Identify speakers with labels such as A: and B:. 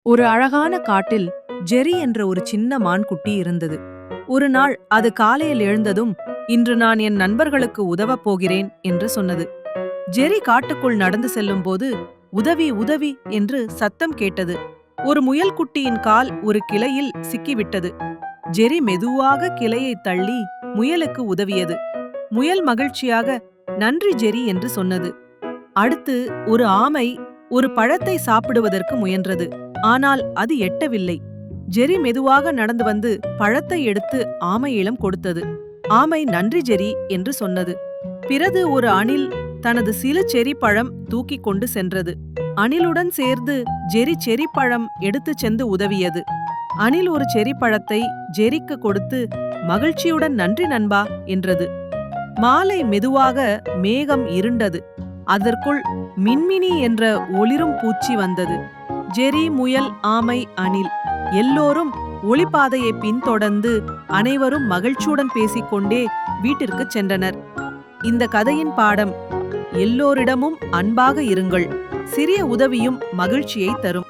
A: ஒரு அழகான காட்டில் ஜெரி என்ற ஒரு சின்ன மான்குட்டி இருந்தது. ஒரு நாள் அது காலையில் எழுந்ததும், இன்று நான் என் நண்பர்களுக்கு உதவப் போகிறேன் என்று சொன்னது. ஜெரி காட்டுக்குள் நடந்து செல்லும்போது, உதவி உதவி என்று சத்தம் கேட்டது. ஒரு முயல்குட்டியின் கால் ஒரு கிளையில் சிக்கிவிட்டது. ஜெரி மெதுவாக கிளையை தள்ளி முயலுக்கு உதவியது. முயல் மகிழ்ச்சியாக நன்றி ஜெரி என்று சொன்னது. அடுத்து ஒரு ஆமை ஒரு பழத்தை சாப்பிடுவதற்கு முயன்றது. ஆனால் அது எட்டவில்லை. ஜெரி மெதுவாக நடந்து வந்து பழத்தை எடுத்து ஆமையிடம் கொடுத்தது. ஆமை நன்றி ஜெரி என்று சொன்னது. பிறகு ஒரு அணில் தனது சில செரி பழம் தூக்கிக் கொண்டு சென்றது. அணிலுடன் சேர்ந்து ஜெரி செரி பழம் எடுத்துச் சென்று உதவியது. அணில் ஒரு செரி பழத்தை ஜெரிக்கு கொடுத்து மகிழ்ச்சியுடன் நன்றி நண்பா என்றது. மாலை மெதுவாக மேகம் இருண்டது. அதற்குள் மின்மினி என்ற ஒளிரும் பூச்சி வந்தது. ஜெரி, முயல், ஆமை, அணில் எல்லோரும் ஒளிப்பாதையை பின்தொடர்ந்து அனைவரும் மகிழ்ச்சியுடன் பேசிக்கொண்டே வீட்டிற்குச் சென்றனர். இந்த கதையின் பாடம்: எல்லோரிடமும் அன்பாக இருங்கள். சிறிய உதவியும் மகிழ்ச்சியை தரும்.